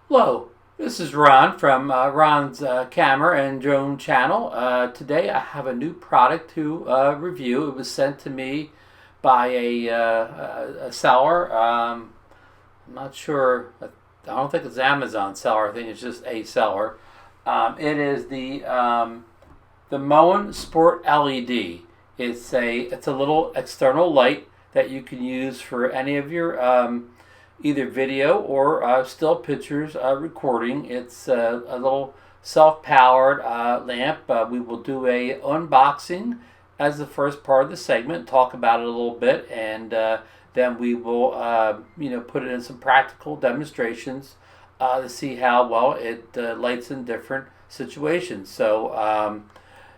Hello, this is Ron from Ron's Camera and Drone channel. Today I have a new product to review. It was sent to me by a seller. I'm not sure. I don't think it's Amazon seller. I think it's just a seller. It is the Moin Sport LED. It's a little external light that you can use for any of your either video or still pictures recording. It's a little self-powered lamp. We will do a unboxing as the first part of the segment, talk about it a little bit, and then we will put it in some practical demonstrations to see how well it lights in different situations. So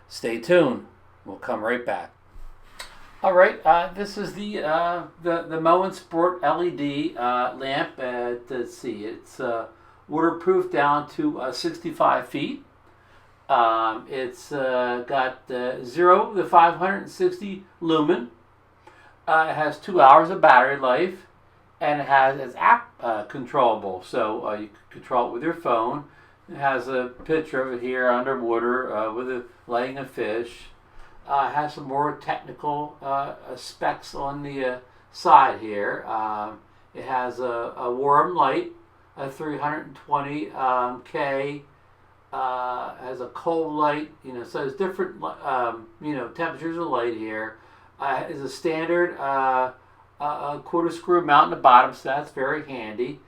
stay tuned. We'll come right back. All right, this is the Moin Sport LED lamp. Let's see, it's waterproof down to 65 feet. It's got 0 to 560 lumen. It has 2 hours of battery life, and it's app controllable, so you can control it with your phone. It has a picture of it here underwater with it laying a fish. Has some more technical specs on the side here. It has a warm light, a 320K. Has a cold light, so there's different, temperatures of light here. Is a standard a quarter screw mount in the bottom, so that's very handy.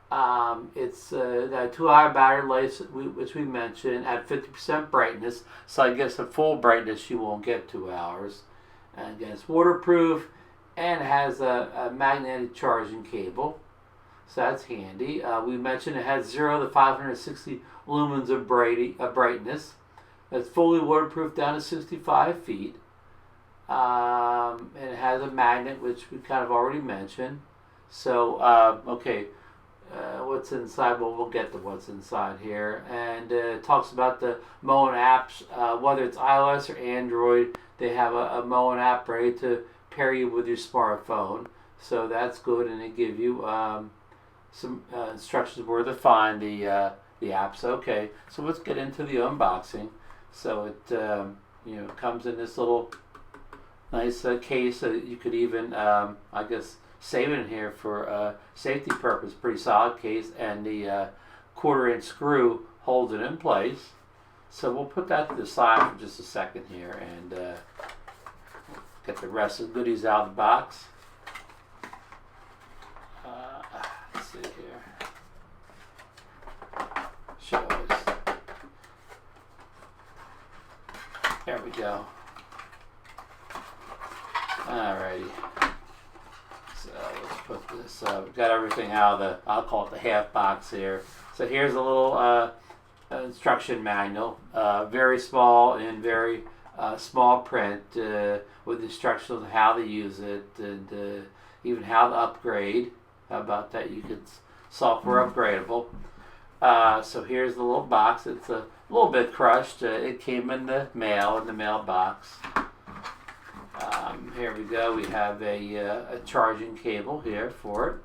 It's got a 2-hour battery life, which we mentioned, at 50% brightness. So I guess at full brightness you won't get 2 hours. And again, it's waterproof and has a magnetic charging cable. So that's handy. We mentioned it has 0 to 560 lumens of brightness. It's fully waterproof down to 65 feet. And it has a magnet, which we kind of already mentioned. So, okay. What's inside? Well, we'll get to what's inside here. And it talks about the Moin apps, whether it's iOS or Android. They have a Moin app ready to pair you with your smartphone. So that's good, and they give you some instructions where to find the apps. Okay, so let's get into the unboxing. So it comes in this little nice case. So you could even, I guess, save it in here for safety purpose. Pretty solid case, and the quarter-inch screw holds it in place. So we'll put that to the side for just a second here, and get the rest of the goodies out of the box. Let's see here. Show us. There we go. Alrighty. So let's put this, we've got everything out of the, I'll call it the half box here. So here's a little instruction manual, very small and very small print with instructions on how to use it and even how to upgrade. How about that? You could software upgradable. So here's the little box. It's a little bit crushed. It came in the mailbox. Here we go. We have a charging cable here for it.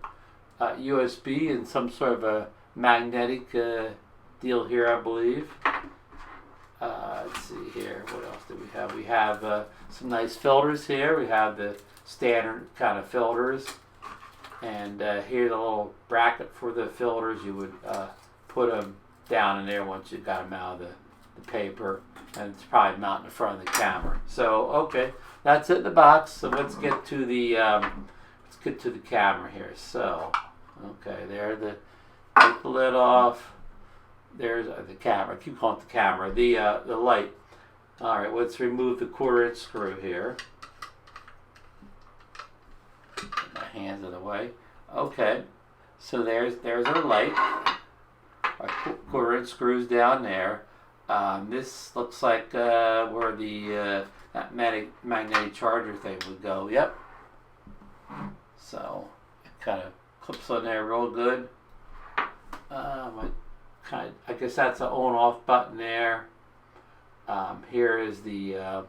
USB and some sort of a magnetic deal here, I believe. Let's see here. What else do we have? We have some nice filters here. We have the standard kind of filters. And here's a little bracket for the filters. You would put them down in there once you got them out of the paper. And it's probably mounted in front of the camera. So, okay. That's it in the box. So let's get to the camera here. So, okay, there, take the lid off. There's the camera. I keep calling it the camera. The light. All right, let's remove the quarter-inch screw here. Get my hands out of the way. Okay, so there's our light. Our quarter-inch screws down there. This looks like where the that magnetic charger thing would go. Yep. So it kind of clips on there real good. I guess that's an on-off button there. Here is the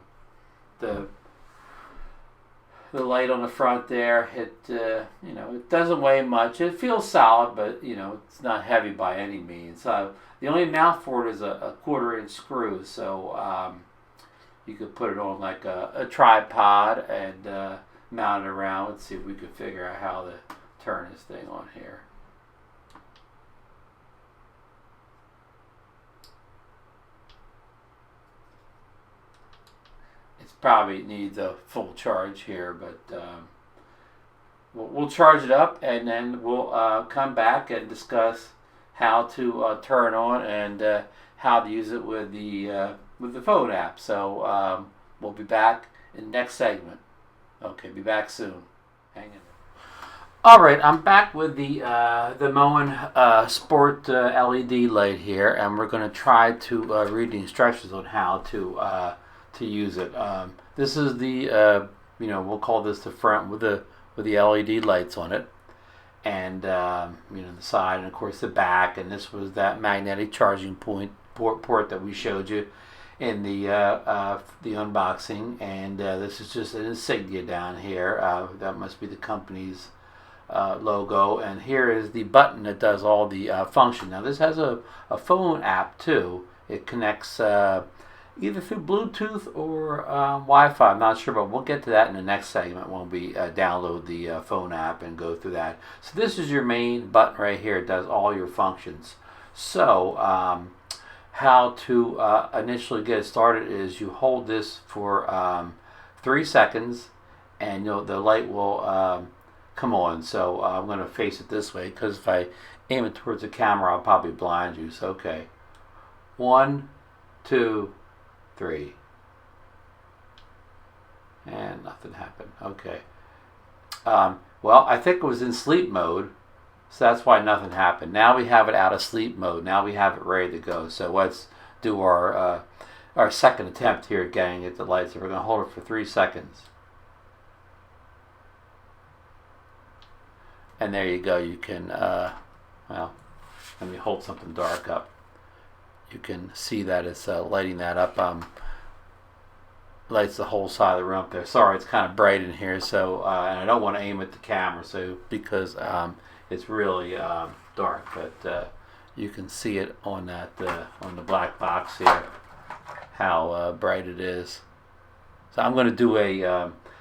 the light on the front there. It it doesn't weigh much. It feels solid, but it's not heavy by any means. The only mount for it is a 1/4 inch screw, so you could put it on like a tripod and mount it around. Let's see if we could figure out how to turn this thing on here. It probably needs a full charge here, but we'll charge it up and then we'll come back and discuss how to turn on and how to use it with the phone app. So we'll be back in the next segment. Okay, be back soon. Hang in. All right, I'm back with the Moin Sport LED light here, and we're going to try to read the instructions on how to use it. This is the we'll call this the front with the LED lights on it, and the side, and of course the back. And this was that magnetic charging port that we showed you in the unboxing. And this is just an insignia down here. That must be the company's logo. And here is the button that does all the function. Now this has a phone app too. It connects either through Bluetooth or Wi-Fi. I'm not sure, but we'll get to that in the next segment when we download the phone app and go through that. So this is your main button right here. It does all your functions. So how to initially get it started is you hold this for 3 seconds, and the light will come on. So I'm going to face it this way, because if I aim it towards the camera, I'll probably blind you. So okay, 1, 2, 3, and nothing happened. Okay. Well, I think it was in sleep mode, so that's why nothing happened. Now we have it out of sleep mode. Now we have it ready to go. So let's do our second attempt here at getting it to light. So we're going to hold it for 3 seconds. And there you go. You can, well, let me hold something dark up. You can see that it's lighting that up. Lights the whole side of the room up there. Sorry, it's kind of bright in here. So, and I don't want to aim at the camera, so because it's really dark. But you can see it on that on the black box here, how bright it is. So I'm going to do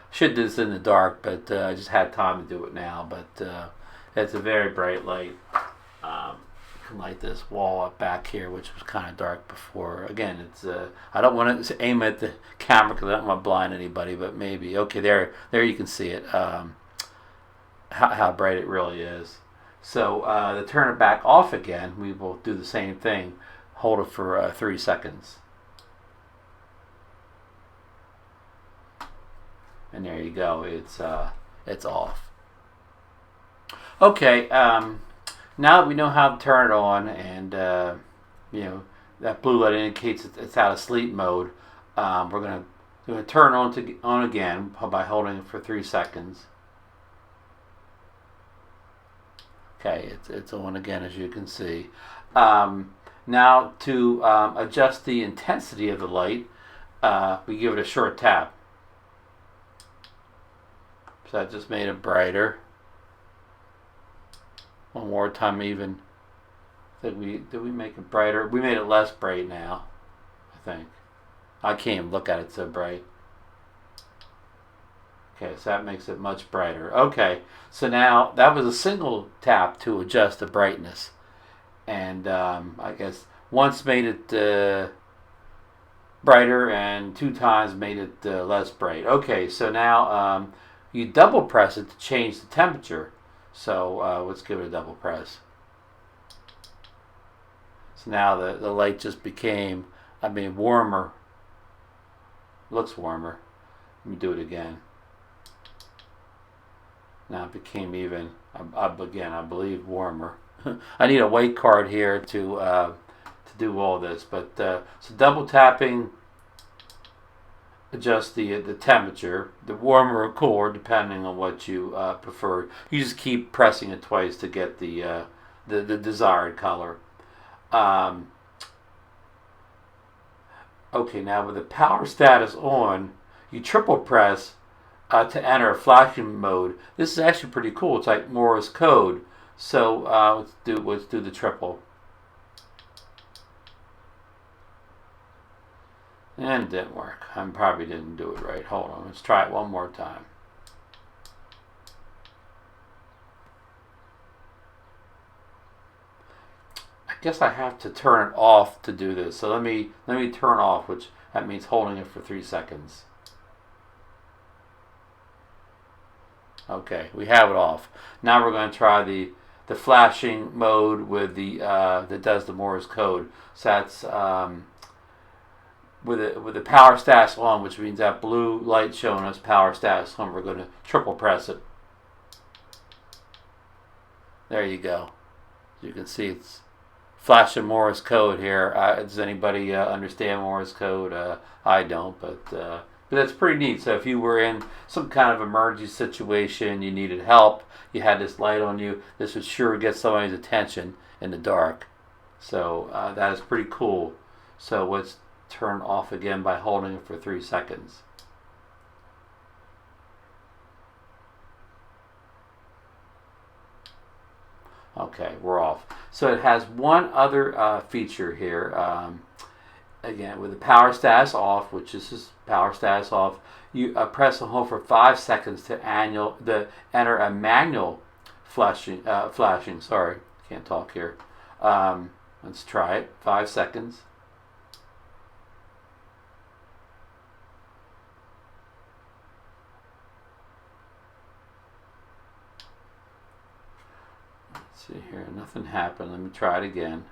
should do this in the dark, but I just had time to do it now. But it's a very bright light. You can light this wall up back here, which was kind of dark before. Again, it's I don't want to aim at the camera because I don't want to blind anybody, but maybe. Okay, there you can see it, how bright it really is. So to turn it back off again, we will do the same thing. Hold it for 3 seconds. And there you go. It's off. Okay. Now that we know how to turn it on, and that blue light indicates it's out of sleep mode, we're going to turn it on again by holding it for 3 seconds. Okay, it's on again, as you can see. Now to adjust the intensity of the light, we give it a short tap. So that just made it brighter. One more time, even. Did we make it brighter? We made it less bright now, I think. I can't even look at it so bright. Okay, so that makes it much brighter. Okay, so now that was a single tap to adjust the brightness, and I guess once made it brighter, and 2 times made it less bright. Okay, so now you double press it to change the temperature. So let's give it a double press. So now the light just became, warmer. Looks warmer. Let me do it again. Now it became even, again, I believe, warmer. I need a white card here to do all this. But so double tapping, adjust the temperature, the warmer or cooler, depending on what you prefer. You just keep pressing it twice to get the desired color. Okay, now with the power status on, you triple press to enter a flashing mode. This is actually pretty cool. It's like Morse code. So let's do the triple. And it didn't work. I probably didn't do it right. Hold on. Let's try it one more time. I guess I have to turn it off to do this. So let me turn off, which that means holding it for 3 seconds. Okay, we have it off. Now we're going to try the flashing mode with the that does the Morse code. So that's with the power status on, which means that blue light showing us power status on. We're going to triple press it. There you go. You can see it's flashing Morse code here. Does anybody understand Morse code? I don't, but that's pretty neat. So if you were in some kind of emergency situation, you needed help, you had this light on you, this would sure get somebody's attention in the dark. So that is pretty cool. So let's turn off again by holding it for 3 seconds. Okay, we're off. So it has one other feature here. Again, with the power status off, which is this power status off, you press and hold for 5 seconds to enter a manual flashing. Sorry, can't talk here. Let's try it. 5 seconds. Let's see here. Nothing happened. Let me try it again.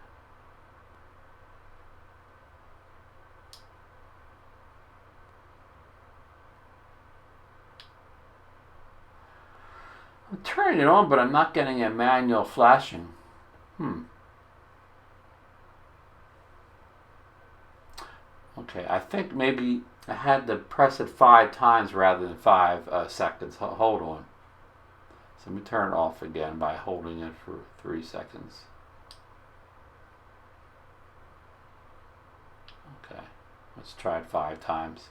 I'm turning it on, but I'm not getting a manual flashing. Okay, I think maybe I had to press it 5 times rather than 5 seconds. Hold on. So let me turn it off again by holding it for 3 seconds. Okay, let's try it 5 times.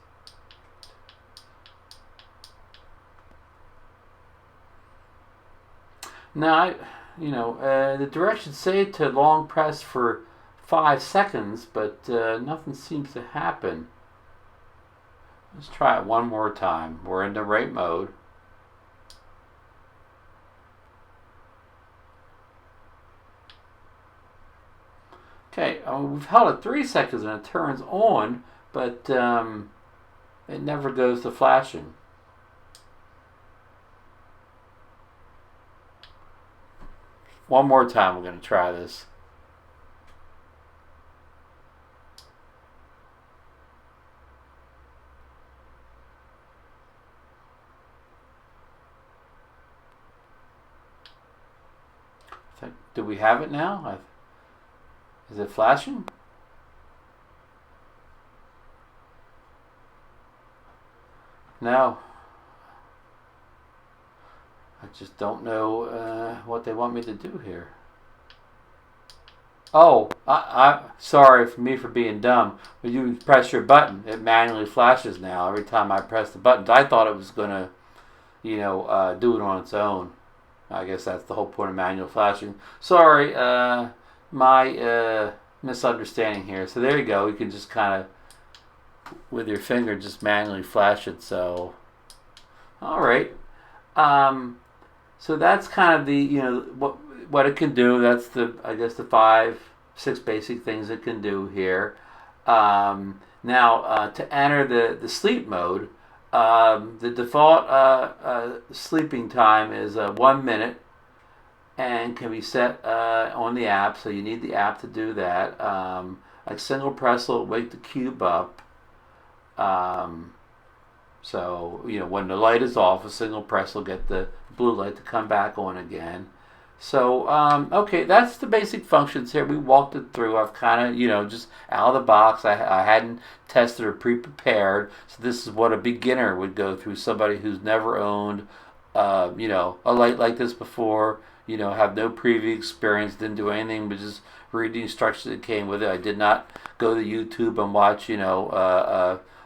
Now, the directions say to long press for 5 seconds, but nothing seems to happen. Let's try it one more time. We're in the right mode. Okay, we've held it 3 seconds and it turns on, but it never goes to flashing. One more time we're going to try this. Do we have it now? Is it flashing? No. I just don't know what they want me to do here. Oh, I sorry for me for being dumb. When you press your button, it manually flashes now every time I press the buttons. I thought it was going to, do it on its own. I guess that's the whole point of manual flashing. Sorry, my misunderstanding here. So there you go. You can just kind of, with your finger, just manually flash it. So, all right. So that's kind of the what it can do. That's the 5-6 basic things it can do here. Now to enter the sleep mode, the default sleeping time is 1 minute and can be set on the app. So you need the app to do that. A single press will wake the cube up. So when the light is off, a single press will get the blue light to come back on again. So okay, that's the basic functions here. We walked it through. I've kind of just out of the box. I hadn't tested or pre-prepared, so this is what a beginner would go through. Somebody who's never owned a light like this before. Have no previous experience, didn't do anything but just read the instructions that came with it. I did not go to YouTube and watch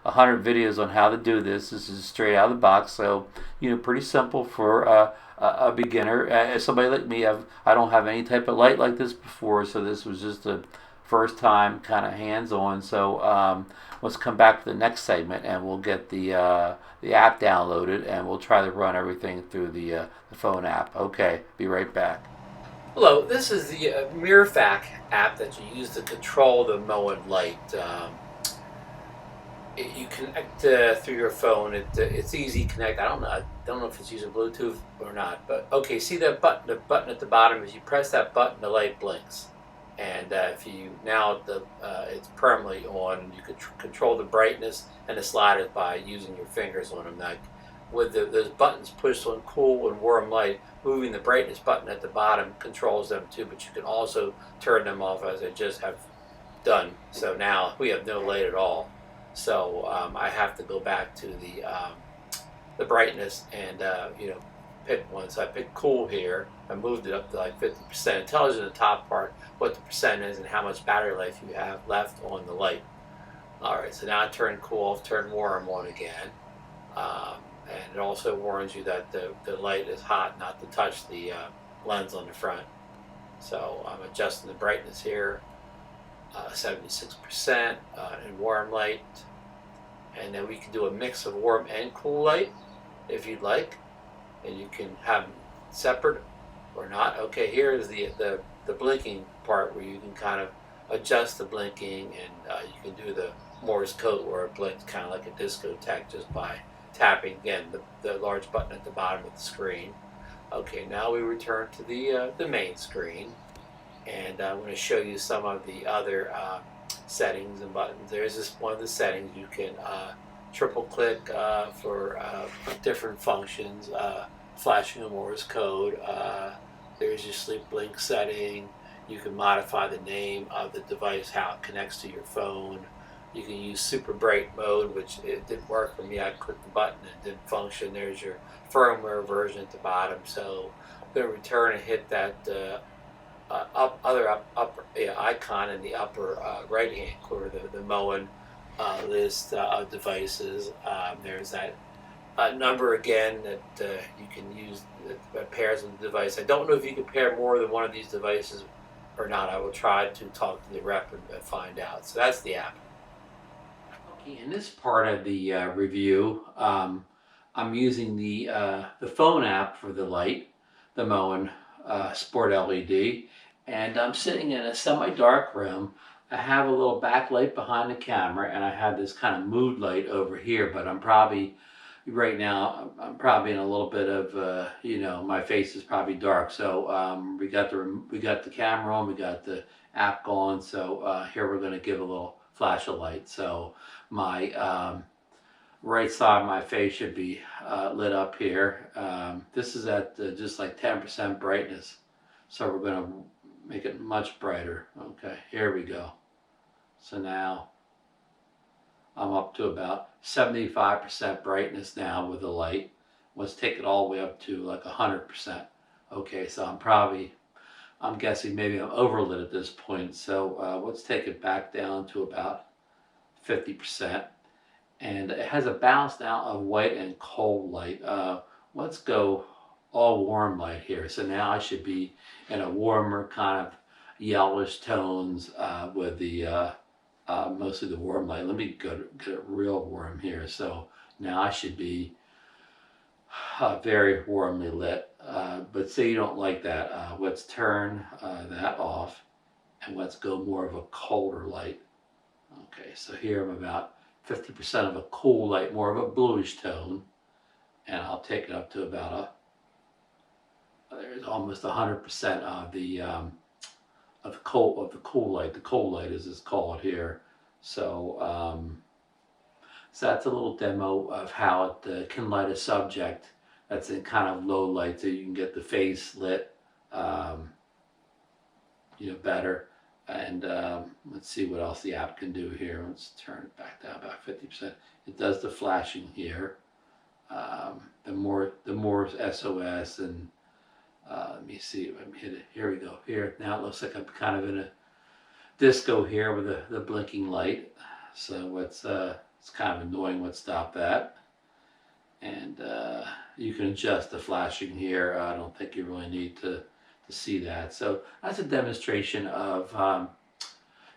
100 videos on how to do this. This is straight out of the box, so pretty simple for a beginner. Somebody like me, I don't have any type of light like this before, so this was just a first time kind of hands-on. So let's come back to the next segment, and we'll get the app downloaded, and we'll try to run everything through the phone app. Okay, be right back. Hello, this is the Mirfak app that you use to control the Moin light. You connect through your phone. It's easy to connect. I don't know if it's using Bluetooth or not, but okay. See that button? The button at the bottom. If you press that button, the light blinks. And if you now it's permanently on. You can control the brightness and the sliders by using your fingers on them. Like with those buttons pushed on cool and warm light, moving the brightness button at the bottom controls them too. But you can also turn them off, as I just have done. So now we have no light at all. So I have to go back to the brightness and pick one. So I picked cool here. I moved it up to like 50%. It tells you in the top part what the percent is and how much battery life you have left on the light. All right, so now I turn cool off, turn warm on again. And it also warns you that the light is hot, not to touch the lens on the front. So I'm adjusting the brightness here. 76% in warm light, and then we can do a mix of warm and cool light if you'd like, and you can have them separate or not. Okay, here is the blinking part where you can kind of adjust the blinking, and you can do the Morse code where it blinks kind of like a discotheque just by tapping again the large button at the bottom of the screen. Okay, now we return to the main screen. And I'm going to show you some of the other settings and buttons. There's this one of the settings you can triple click for different functions, flashing a Morse code. There's your sleep blink setting. You can modify the name of the device, how it connects to your phone. You can use super bright mode, which it didn't work for me. I clicked the button and it didn't function. There's your firmware version at the bottom. So I'm going to return and hit that upper icon in the upper right hand corner, the Moin list of devices. There's that number again that you can use that pairs with the device. I don't know if you can pair more than one of these devices or not. I will try to talk to the rep and find out. So that's the app. Okay, in this part of the review, I'm using the phone app for the light, the Moin Sport LED, and I'm sitting in a semi-dark room. I have a little backlight behind the camera, and I have this kind of mood light over here, but right now I'm probably in a little bit of my face is probably dark. So we got the camera on, we got the app going. So here we're going to give a little flash of light. So my right side of my face should be lit up here. This is at just like 10% brightness, so we're going to make it much brighter. Okay, here we go. So now I'm up to about 75% brightness now with the light. Let's take it all the way up to like 100%. Okay, so I'm guessing maybe I'm overlit at this point. So let's take it back down to about 50%. And it has a balance now of white and cold light. Let's go all warm light here. So now I should be in a warmer kind of yellowish tones with the mostly the warm light. Let me get it real warm here. So now I should be very warmly lit. But say you don't like that, let's turn that off and let's go more of a colder light. Okay, so here I'm about 50% of a cool light, more of a bluish tone, and I'll take it up to about there's almost 100% of the cool light. The cool light is called here. So so that's a little demo of how it can light a subject that's in kind of low light, so you can get the face lit, better. And let's see what else the app can do here. Let's turn it back down about 50%. It does the flashing here, the more SOS, and let me see. Let me hit it. Here we go. Here now it looks like I'm kind of in a disco here with the blinking light. So let's It's kind of annoying what stopped that. And you can adjust the flashing here. I don't think you really need to see that. So that's a demonstration of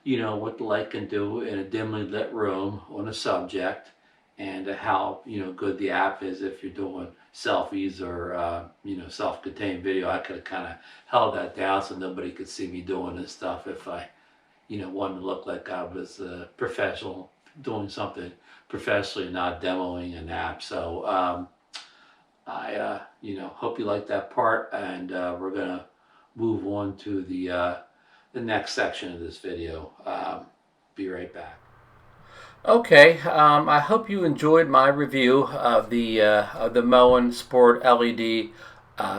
you know, what the light can do in a dimly lit room on a subject, and how, you know, good the app is if you're doing selfies or you know, self-contained video. I could have kind of held that down so nobody could see me doing this stuff if I, you know, wanted to look like I was a professional doing something professionally, not demoing an app. So I you know, hope you like that part, and we're gonna move on to the next section of this video. Be right back. Okay, I hope you enjoyed my review of the Moin Sport LED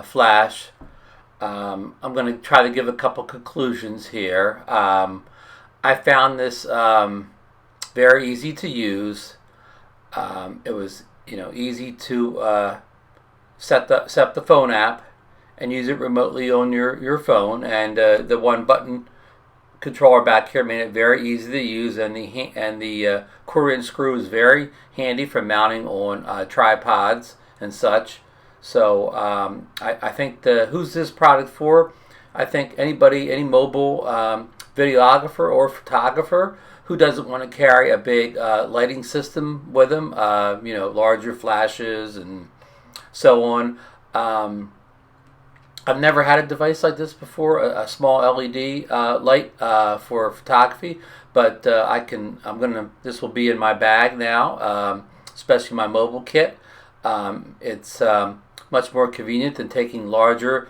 flash. I'm going to try to give a couple conclusions here. I found this very easy to use. It was, you know, easy to set the phone app and use it remotely on your phone, and the one button controller back here made it very easy to use, and the quarter-inch screw is very handy for mounting on tripods and such. So I think who's this product for? I think anybody, any mobile videographer or photographer who doesn't want to carry a big lighting system with them, you know, larger flashes and so on. I've never had a device like this before, a small LED light for photography, but this will be in my bag now, especially my mobile kit. It's much more convenient than taking larger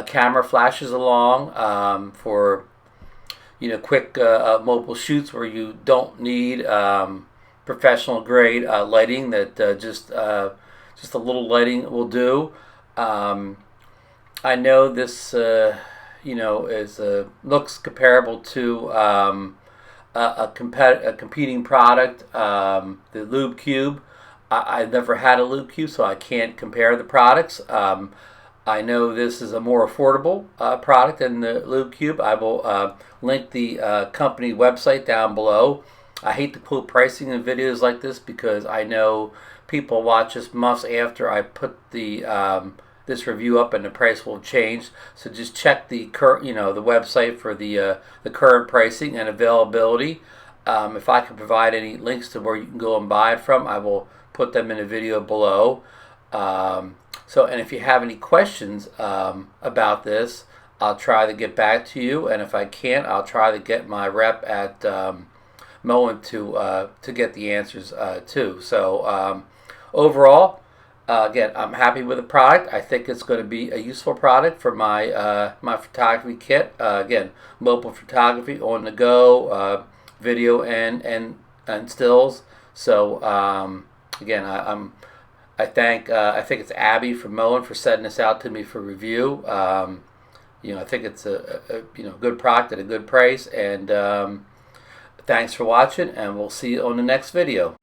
camera flashes along for, you know, quick mobile shoots where you don't need professional grade lighting. That just a little lighting will do. I know this, you know, looks comparable to a competing product, the Lube Cube. I've never had a Lube Cube, so I can't compare the products. I know this is a more affordable product than the Lube Cube. I will link the company website down below. I hate to quote pricing in videos like this because I know people watch this months after I put the this review up, and the price will change. So just check the current, you know, the website for the current pricing and availability. If I can provide any links to where you can go and buy it from, I will put them in a video below. So, and if you have any questions about this, I'll try to get back to you. And if I can't, I'll try to get my rep at Moin to get the answers too. So overall, again, I'm happy with the product. I think it's going to be a useful product for my my photography kit. Again, mobile photography, on the go, video and stills. So again, I think it's Abby from Moin for sending this out to me for review. You know, I think it's a you know, good product at a good price. And thanks for watching, and we'll see you on the next video.